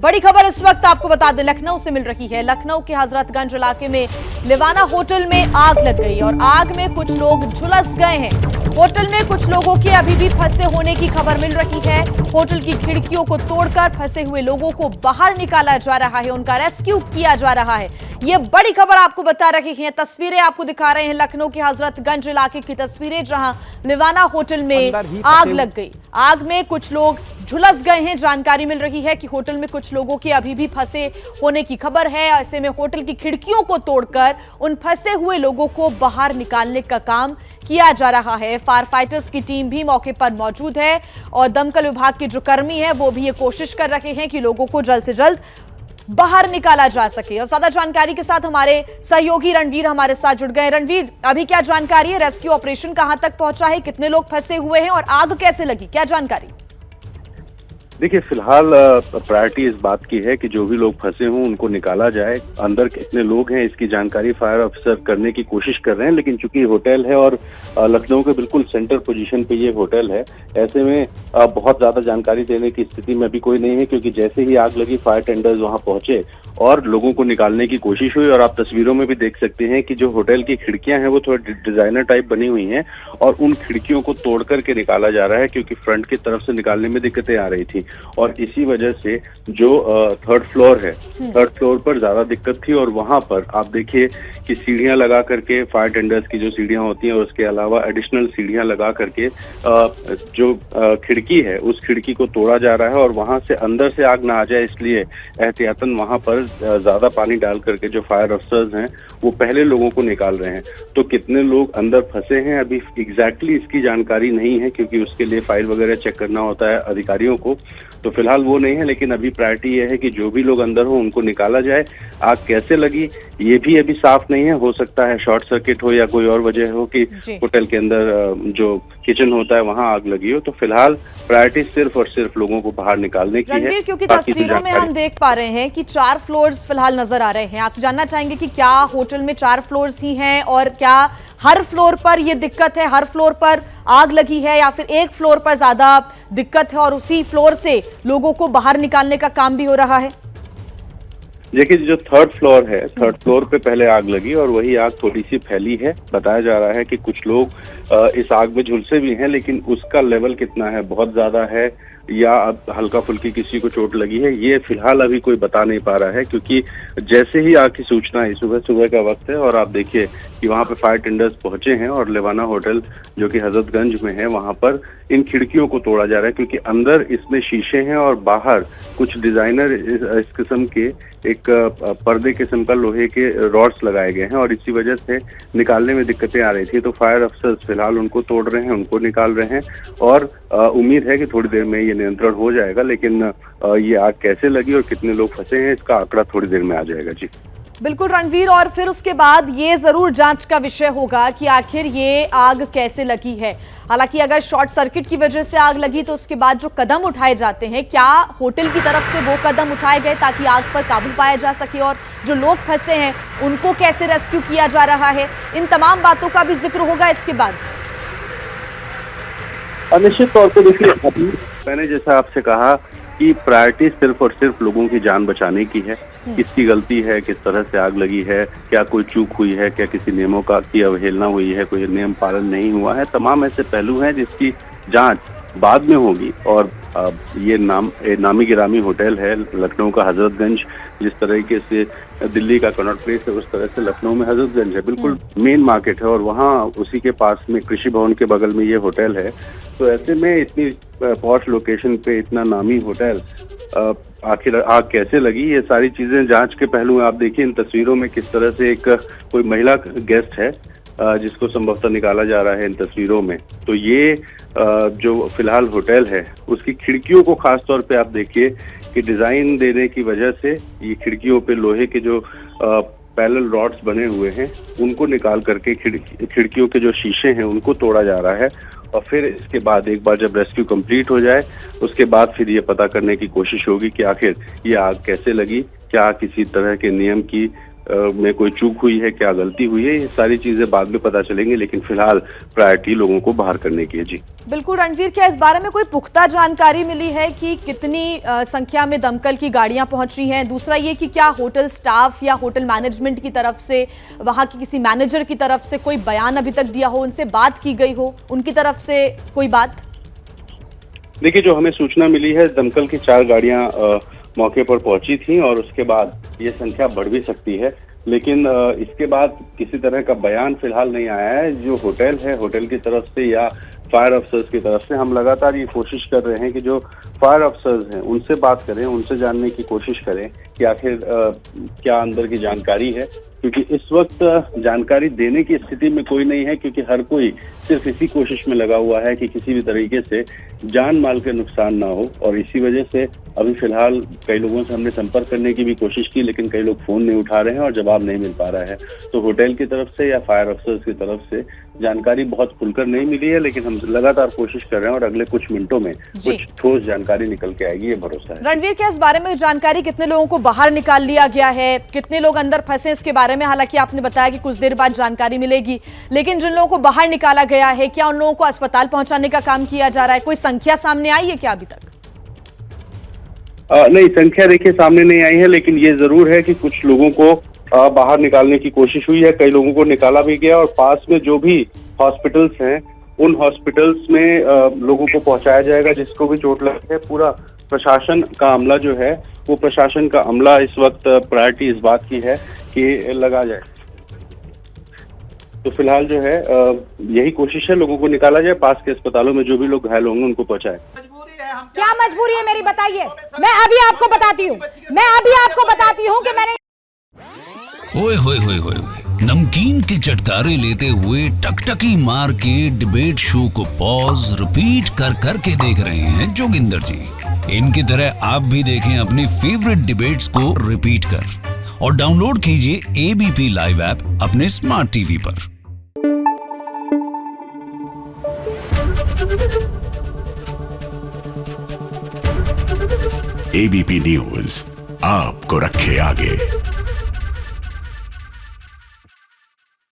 बड़ी खबर इस वक्त आपको बता दें, लखनऊ से मिल रही है। लखनऊ के हजरतगंज इलाके में लिवाना होटल में आग लग गई और आग में कुछ लोग झुलस गए हैं। होटल में कुछ लोगों के अभी भी फंसे होने की खबर मिल रही है। होटल की खिड़कियों को तोड़कर फंसे हुए लोगों को बाहर निकाला जा रहा है, उनका रेस्क्यू किया जा रहा है। ये बड़ी खबर आपको बता रही है। तस्वीरें आपको दिखा रहे हैं लखनऊ के हजरतगंज इलाके की तस्वीरें, जहां लिवाना होटल में आग लग गई। आग में कुछ लोग झुलस गए हैं। जानकारी मिल रही है कि होटल में कुछ लोगों के अभी भी फंसे होने की खबर है। ऐसे में होटल की खिड़कियों को तोड़कर उन फंसे हुए लोगों को बाहर निकालने का काम किया जा रहा है। फायर फाइटर्स की टीम भी मौके पर मौजूद है और दमकल विभाग के जो कर्मी हैं वो भी ये कोशिश कर रहे हैं कि लोगों को जल्द से जल्द बाहर निकाला जा सके। और ज्यादा जानकारी के साथ हमारे सहयोगी रणवीर हमारे साथ जुड़ गए। रणवीर, अभी क्या जानकारी है? रेस्क्यू ऑपरेशन कहां तक पहुंचा है? कितने लोग फंसे हुए हैं और आग कैसे लगी? क्या जानकारी? देखिए, फिलहाल प्रायोरिटी इस बात की है कि जो भी लोग फंसे हों उनको निकाला जाए। अंदर कितने लोग हैं इसकी जानकारी फायर ऑफिसर करने की कोशिश कर रहे हैं, लेकिन चूंकि होटल है और लखनऊ के बिल्कुल सेंटर पोजीशन पे ये होटल है, ऐसे में बहुत ज्यादा जानकारी देने की स्थिति में अभी कोई नहीं है, क्योंकि जैसे ही आग लगी फायर टेंडर्स वहां पहुंचे और लोगों को निकालने की कोशिश हुई। और आप तस्वीरों में भी देख सकते हैं कि जो होटल की खिड़कियां हैं वो थोड़ी डिजाइनर टाइप बनी हुई हैं और उन खिड़कियों को तोड़ करके निकाला जा रहा है, क्योंकि फ्रंट की तरफ से निकालने में दिक्कतें आ रही थी। और इसी वजह से जो थर्ड फ्लोर है, थर्ड फ्लोर पर ज्यादा दिक्कत थी। और वहां पर आप देखिए कि सीढ़ियां लगा करके, फायर टेंडर्स की जो सीढ़ियां होती हैं और उसके अलावा एडिशनल सीढ़ियां लगा करके जो खिड़की है उस खिड़की को तोड़ा जा रहा है और वहां से अंदर से आग ना आ जाए इसलिए एहतियातन वहां पर ज्यादा पानी डाल करके जो फायर अफसर्स हैं वो पहले लोगों को निकाल रहे हैं। तो कितने लोग अंदर फंसे हैं अभी एग्जैक्टली इसकी जानकारी नहीं है, क्योंकि उसके लिए फाइल वगैरह चेक करना होता है अधिकारियों को। तो फिलहाल वो नहीं है, लेकिन अभी प्रायोरिटी ये है कि जो भी लोग अंदर हो उनको निकाला जाए। आग कैसे लगी ये भी अभी साफ नहीं है। हो सकता है शॉर्ट सर्किट हो या कोई और वजह हो कि होटल के अंदर जो किचन होता है वहां आग लगी हो। तो फिलहाल प्रायोरिटी सिर्फ और सिर्फ लोगों को बाहर निकालने की है। क्योंकि तस्वीरों में हम देख पा रहे हैं कि 4 फ्लोर्स फिलहाल नजर आ रहे हैं। आप जानना चाहेंगे कि क्या होटल में 4 फ्लोर्स ही हैं और क्या हर फ्लोर पर ये दिक्कत है, हर फ्लोर पर आग लगी है, या फिर एक फ्लोर पर ज्यादा दिक्कत है और उसी फ्लोर से लोगों को बाहर निकालने का काम भी हो रहा है? देखिए, जो थर्ड फ्लोर है, थर्ड फ्लोर पे पहले आग लगी और वही आग थोड़ी सी फैली है। बताया जा रहा है कि कुछ लोग इस आग में झुलसे भी हैं, लेकिन उसका लेवल कितना है, बहुत ज्यादा है या हल्का फुल्की किसी को चोट लगी है, ये फिलहाल अभी कोई बता नहीं पा रहा है। क्योंकि जैसे ही आग की सूचना है, सुबह सुबह का वक्त है और आप देखिए कि वहां पे फायर टेंडर्स पहुंचे हैं और लिवाना होटल जो कि हजरतगंज में है वहां पर इन खिड़कियों को तोड़ा जा रहा है, क्योंकि अंदर इसमें शीशे हैं और बाहर कुछ डिजाइनर इस किस्म के एक पर्दे किस्म का लोहे के रॉड्स लगाए गए हैं और इसी वजह से निकालने में दिक्कतें आ रही थी। तो फायर अफसर्स फिलहाल उनको तोड़ रहे हैं, उनको निकाल रहे हैं और उम्मीद है कि थोड़ी देर में ये नियंत्रण हो जाएगा। लेकिन ये आग कैसे लगी और कितने लोग फंसे हैं इसका आंकड़ा थोड़ी देर में आ जाएगा। जी बिल्कुल रणवीर, और फिर उसके बाद ये जरूर जांच का विषय होगा कि आखिर ये आग कैसे लगी है। हालांकि अगर शॉर्ट सर्किट की वजह से आग लगी तो उसके बाद जो कदम उठाए जाते हैं, क्या होटल की तरफ से वो कदम उठाए गए ताकि आग पर काबू पाया जा सके, और जो लोग फंसे हैं उनको कैसे रेस्क्यू किया जा रहा है, इन तमाम बातों का भी जिक्र होगा इसके बाद। निश्चित तौर पर देखिए, अभी मैंने जैसा आपसे कहा कि प्रायोरिटी सिर्फ और सिर्फ लोगों की जान बचाने की है। किसकी गलती है, किस तरह से आग लगी है, क्या कोई चूक हुई है, क्या किसी नियमों की अवहेलना हुई है, कोई नियम पालन नहीं हुआ है, तमाम ऐसे पहलू हैं जिसकी जांच बाद में होगी। और ये नामी गिरामी होटल है लखनऊ का हजरतगंज। जिस तरीके से दिल्ली का कनॉट प्लेस है उस तरह से लखनऊ में हजरतगंज है, बिल्कुल मेन मार्केट है और वहाँ उसी के पास में कृषि भवन के बगल में ये होटल है। तो ऐसे में इतनी पॉश लोकेशन पे इतना नामी होटल आखिर आग कैसे लगी, ये सारी चीजें जांच के पहलू हैं। आप देखिए इन तस्वीरों में किस तरह से एक कोई महिला गेस्ट है जिसको संभवतः निकाला जा रहा है इन तस्वीरों में। तो ये जो फिलहाल होटल है उसकी खिड़कियों को खास तौर पे आप देखिए कि डिजाइन देने की वजह से ये खिड़कियों पे लोहे के जो पैरेलल रॉड्स बने हुए हैं उनको निकाल करके खिड़कियों के जो शीशे हैं उनको तोड़ा जा रहा है। और फिर इसके बाद एक बार जब रेस्क्यू कंप्लीट हो जाए उसके बाद फिर ये पता करने की कोशिश होगी कि आखिर ये आग कैसे लगी, क्या किसी तरह के नियम की में कोई चूक हुई है, क्या गलती हुई है, ये सारी चीजें बाद में पता चलेंगी, लेकिन फिलहाल प्रायोरिटी लोगों को बाहर करने की है। जी बिल्कुल रणवीर, क्या इस बारे में कोई पुख्ता जानकारी मिली है कि कितनी संख्या में दमकल की गाड़ियां पहुंच रही हैं? दूसरा ये कि क्या होटल स्टाफ या होटल मैनेजमेंट की तरफ से, वहां की किसी मैनेजर की तरफ से कोई बयान अभी तक दिया हो, उनसे बात की गई हो, उनकी तरफ से कोई बात? देखिए, जो हमें सूचना मिली है, दमकल की 4 गाड़ियां मौके पर पहुंची थी और उसके बाद ये संख्या बढ़ भी सकती है, लेकिन इसके बाद किसी तरह का बयान फिलहाल नहीं आया है। जो होटल है, होटल की तरफ से या फायर अफसर्स की तरफ से हम लगातार ये कोशिश कर रहे हैं कि जो फायर अफसर्स हैं उनसे बात करें, उनसे जानने की कोशिश करें कि आखिर क्या अंदर की जानकारी है, क्योंकि इस वक्त जानकारी देने की स्थिति में कोई नहीं है, क्योंकि हर कोई सिर्फ इसी कोशिश में लगा हुआ है कि किसी भी तरीके से जान माल के नुकसान ना हो। और इसी वजह से अभी फिलहाल कई लोगों से हमने संपर्क करने की भी कोशिश की, लेकिन कई लोग फोन नहीं उठा रहे हैं और जवाब नहीं मिल पा रहा है। तो होटल की तरफ से या फायर अफसर्स की तरफ से जानकारी बहुत खुलकर नहीं मिली है, लेकिन हम लगातार कोशिश कर रहे हैं और अगले कुछ मिनटों में कुछ ठोस जानकारी निकल के आएगी, ये भरोसा है। रणवीर, क्या इस बारे में जानकारी कितने लोगों को बाहर निकाल लिया गया है, कितने लोग अंदर फंसे, इसके बारे में हालांकि आपने बताया कि कुछ देर बाद जानकारी मिलेगी, लेकिन जिन लोगों को बाहर निकाला गया है, क्या उन लोगों को अस्पताल पहुंचाने का काम किया जा रहा है? कोई संख्या सामने आई है क्या अभी तक? नहीं, संख्या देखिए सामने नहीं आई है, लेकिन ये जरूर है कि कुछ लोगों को बाहर निकालने की कोशिश हुई है, कई लोगों को निकाला भी गया और पास में जो भी हॉस्पिटल्स हैं उन हॉस्पिटल्स में लोगों को पहुंचाया जाएगा जिसको भी चोट लगी है। पूरा प्रशासन का अमला जो है, वो प्रशासन का अमला इस वक्त प्रायोरिटी इस बात की है कि लगा जाए। तो फिलहाल जो है यही कोशिश है, लोगों को निकाला जाए, पास के अस्पतालों में जो भी लोग घायल होंगे उनको पहुंचाए। क्या मजबूरी है मेरी, बताइए। मैं अभी आपको बताती हूँ कि मैंने ओए होए होए होए, नमकीन के चटकारे लेते हुए टकटकी मार के डिबेट शो को पॉज रिपीट कर कर के देख रहे हैं जोगिंदर जी। इनकी तरह आप भी देखें अपनी फेवरेट डिबेट्स को रिपीट कर और डाउनलोड कीजिए एबीपी लाइव ऐप अपने स्मार्ट टीवी पर। एबीपी न्यूज आपको रखे आगे।